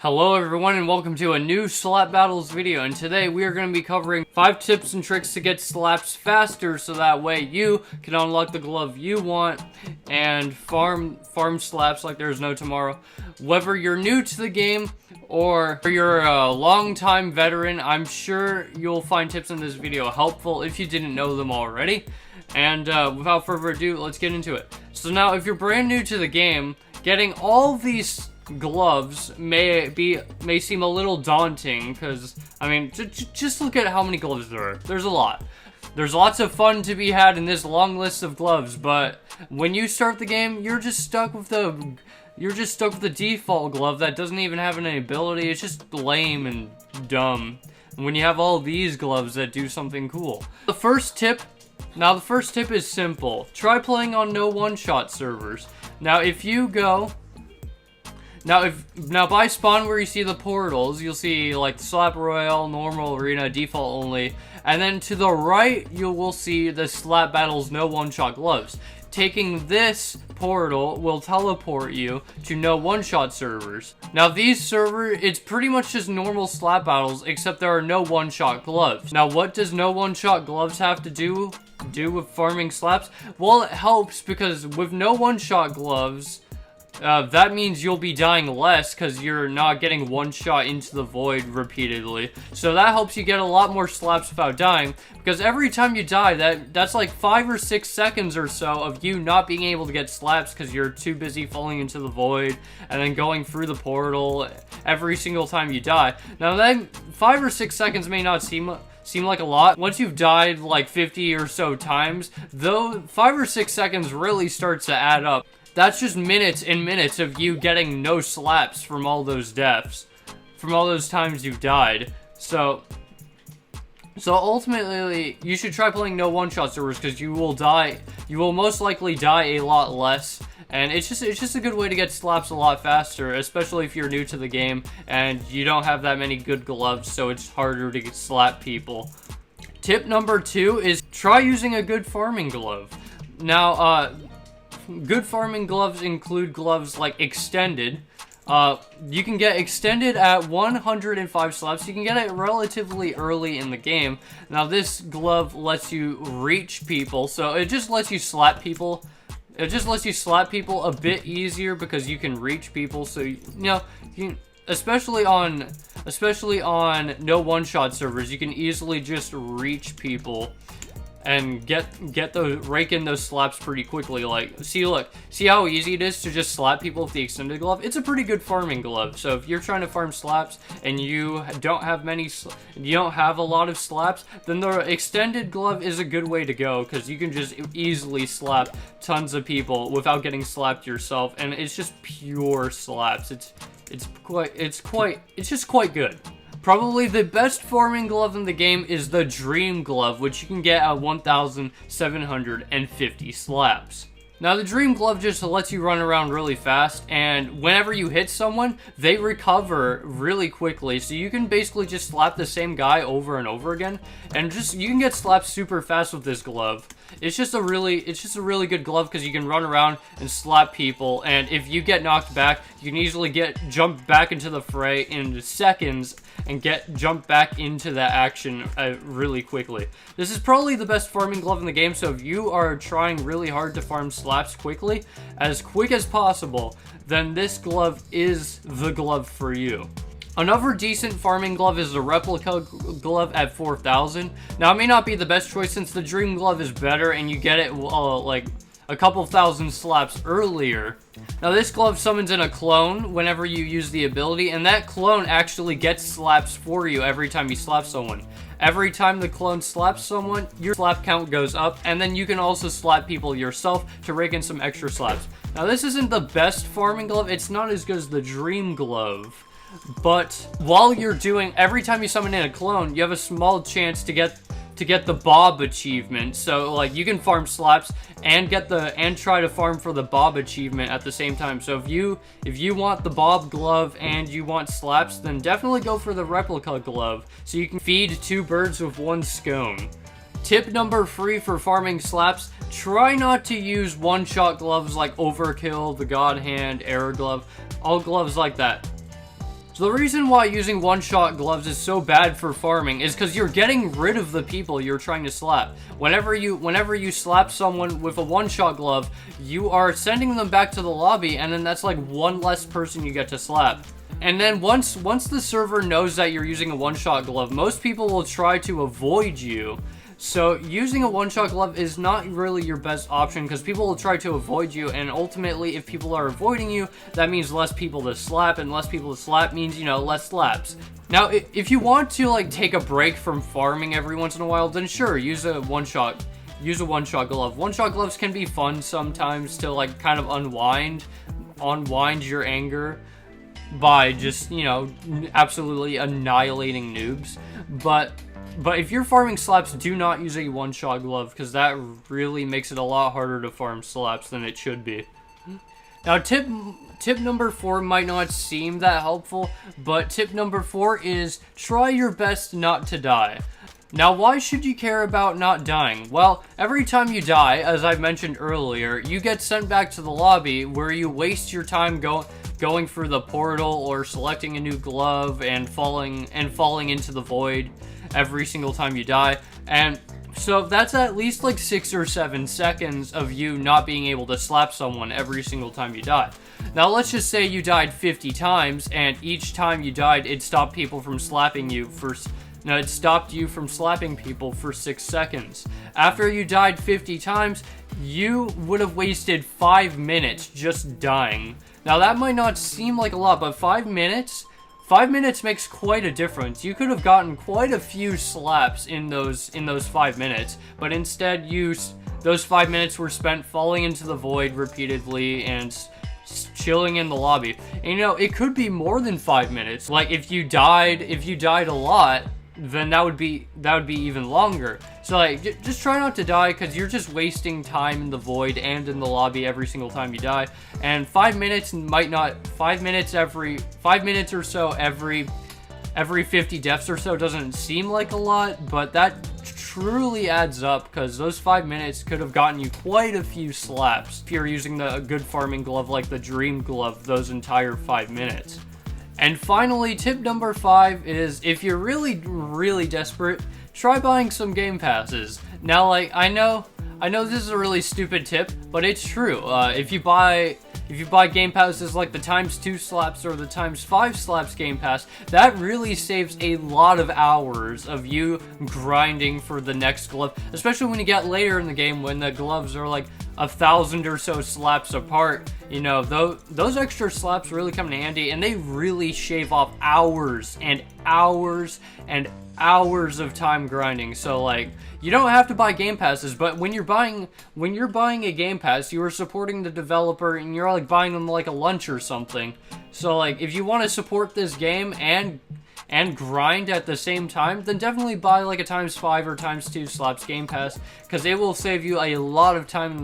Hello everyone and welcome to a new slap battles video, and today we are going to be covering 5 tips and tricks to get slaps faster so that way you can unlock the glove you want and farm slaps like there's no tomorrow. Whether you're new to the game or you're a long-time veteran, I'm sure you'll find tips in this video helpful if you didn't know them already. And without further ado, let's get into it. So now, if you're brand new to the game, getting all these gloves may seem a little daunting because, I mean, just look at how many gloves there are. There's a lot. There's lots of fun to be had in this long list of gloves, but when you start the game, you're just stuck with the default glove that doesn't even have any ability. It's just lame and dumb. And when you have all these gloves that do something cool. The first tip is simple. Try playing on no one-shot servers. Now, if you go... Now by spawn where you see the portals, you'll see like Slap Royale, Normal, Arena, Default Only, and then to the right you will see the Slap Battles No One-Shot Gloves. Taking this portal will teleport you to no one-shot servers. Now these servers, it's pretty much just normal slap battles except there are no one-shot gloves. Now what does no one-shot gloves have to do with farming slaps? Well, it helps because with no one-shot gloves, that means you'll be dying less because you're not getting one shot into the void repeatedly. So that helps you get a lot more slaps without dying, because every time you die, that's like 5 or 6 seconds or so of you not being able to get slaps because you're too busy falling into the void and then going through the portal every single time you die. Now then, 5 or 6 seconds may not seem like a lot. Once you've died like 50 or so times, though, 5 or 6 seconds really starts to add up. That's just minutes and minutes of you getting no slaps from all those deaths, from all those times you've died. So ultimately, you should try playing no one-shot servers because you will most likely die a lot less. And it's just a good way to get slaps a lot faster, especially if you're new to the game and you don't have that many good gloves, so it's harder to slap people. Tip number 2 is try using a good farming glove. Now, good farming gloves include gloves like Extended. You can get Extended at 105 slaps. You can get it relatively early in the game. Now this glove lets you reach people, so it just lets you slap people. It just lets you slap people a bit easier because you can reach people. So you know, especially on no one-shot servers, you can easily just reach people and rake in those slaps pretty quickly. Like, see how easy it is to just slap people with the Extended glove? It's a pretty good farming glove. So if you're trying to farm slaps and you don't have a lot of slaps, then the Extended glove is a good way to go because you can just easily slap tons of people without getting slapped yourself, and it's just pure slaps. It's just quite good. Probably the best farming glove in the game is the Dream Glove, which you can get at 1,750 slaps. Now, the Dream Glove just lets you run around really fast, and whenever you hit someone, they recover really quickly, so you can basically just slap the same guy over and over again, and you can get slapped super fast with this glove. It's just a really good glove because you can run around and slap people, and if you get knocked back, you can easily jump back into the fray in seconds and jump back into that action really quickly. This is probably the best farming glove in the game, so if you are trying really hard to farm slaps quickly, as quick as possible, then this glove is the glove for you. Another decent farming glove is the Replica glove at 4,000. Now, it may not be the best choice since the Dream Glove is better and you get it like a couple thousand slaps earlier. Now, this glove summons in a clone whenever you use the ability, and that clone actually gets slaps for you every time you slap someone. Every time the clone slaps someone, your slap count goes up, and then you can also slap people yourself to rake in some extra slaps. Now, this isn't the best farming glove. It's not as good as the Dream Glove. But while you're every time you summon in a clone, you have a small chance to get the Bob achievement. So like you can farm slaps and try to farm for the Bob achievement at the same time. So if you want the Bob glove and you want slaps, then definitely go for the Replica glove so you can feed 2 birds with 1 scone. Tip number 3 for farming slaps: try not to use one-shot gloves like Overkill, the God Hand, Air Glove, all gloves like that. So the reason why using one-shot gloves is so bad for farming is because you're getting rid of the people you're trying to slap. Whenever you slap someone with a one-shot glove, you are sending them back to the lobby, and then that's like one less person you get to slap. And then once the server knows that you're using a one-shot glove, most people will try to avoid you. So using a one-shot glove is not really your best option because people will try to avoid you, and ultimately if people are avoiding you, that means less people to slap, and less people to slap means, you know, less slaps. Now, if you want to like take a break from farming every once in a while, then sure, use a one-shot glove. One-shot gloves can be fun sometimes to like kind of unwind your anger by just, you know, absolutely annihilating noobs. But if you're farming slaps, do not use a one-shot glove, because that really makes it a lot harder to farm slaps than it should be. Now, tip number 4 might not seem that helpful, but tip number 4 is try your best not to die. Now, why should you care about not dying? Well, every time you die, as I mentioned earlier, you get sent back to the lobby where you waste your time going through the portal or selecting a new glove and falling into the void every single time you die. And so that's at least like 6 or 7 seconds of you not being able to slap someone every single time you die. Now let's just say you died 50 times, and each time you died it stopped people from slapping you for it stopped you from slapping people for 6 seconds. After you died 50 times, you would have wasted 5 minutes just dying. Now that might not seem like a lot, but 5 minutes makes quite a difference. You could have gotten quite a few slaps in those 5 minutes, but instead those 5 minutes were spent falling into the void repeatedly and chilling in the lobby. And you know, it could be more than 5 minutes. Like if you died a lot, then that would be even longer. So like, just try not to die, because you're just wasting time in the void and in the lobby every single time you die. And 5 minutes or so every 50 deaths or so doesn't seem like a lot, but that truly adds up, because those 5 minutes could have gotten you quite a few slaps if you're using a good farming glove like the Dream Glove those entire 5 minutes. And finally, tip number 5 is, if you're really desperate, try buying some game passes. Now, like, I know this is a really stupid tip, but it's true. If you buy game passes like the ×2 slaps or the ×5 slaps game pass, that really saves a lot of hours of you grinding for the next glove, especially when you get later in the game when the gloves are like 1,000 or so slaps apart. You know, those extra slaps really come in handy, and they really shave off hours and hours and hours of time grinding. So like, you don't have to buy game passes, but when you're buying a game pass, you are supporting the developer, and you're like buying them like a lunch or something. So like, if you want to support this game and grind at the same time, then definitely buy like a ×5 or ×2 slaps game pass, because it will save you a lot of time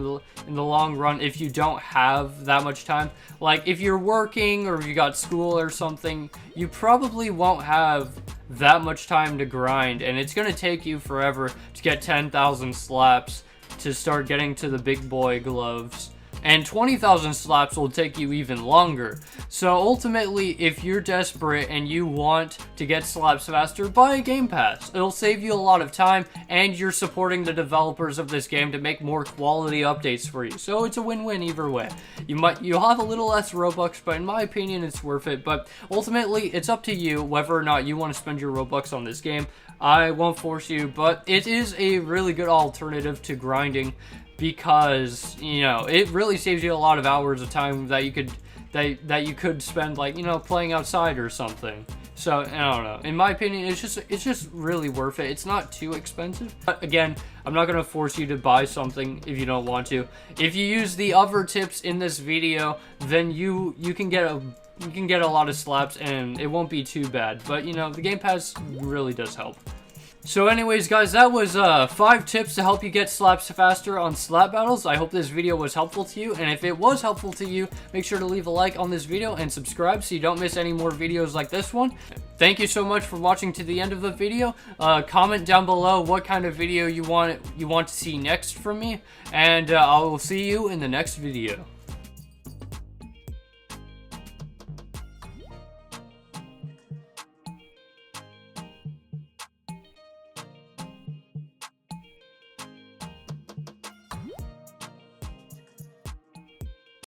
in the long run if you don't have that much time. Like if you're working or if you got school or something, you probably won't have that much time to grind, and it's gonna take you forever to get 10,000 slaps to start getting to the big boy gloves. And 20,000 slaps will take you even longer. So ultimately, if you're desperate and you want to get slaps faster, buy a game pass. It'll save you a lot of time, and you're supporting the developers of this game to make more quality updates for you. So it's a win-win either way. You'll have a little less Robux, but in my opinion, it's worth it. But ultimately, it's up to you whether or not you want to spend your Robux on this game. I won't force you, but it is a really good alternative to grinding, because, you know, it really saves you a lot of hours of time that you could spend, like, you know, playing outside or something. So, I don't know. In my opinion, it's just really worth it. It's not too expensive. But again, I'm not going to force you to buy something if you don't want to. If you use the other tips in this video, then you can get a lot of slaps, and it won't be too bad. But, you know, the Game Pass really does help. So anyways, guys, that was 5 tips to help you get slaps faster on slap battles. I hope this video was helpful to you, and if it was helpful to you, make sure to leave a like on this video and subscribe so you don't miss any more videos like this one. Thank you so much for watching to the end of the video. Comment down below what kind of video you want to see next from me, and I will see you in the next video.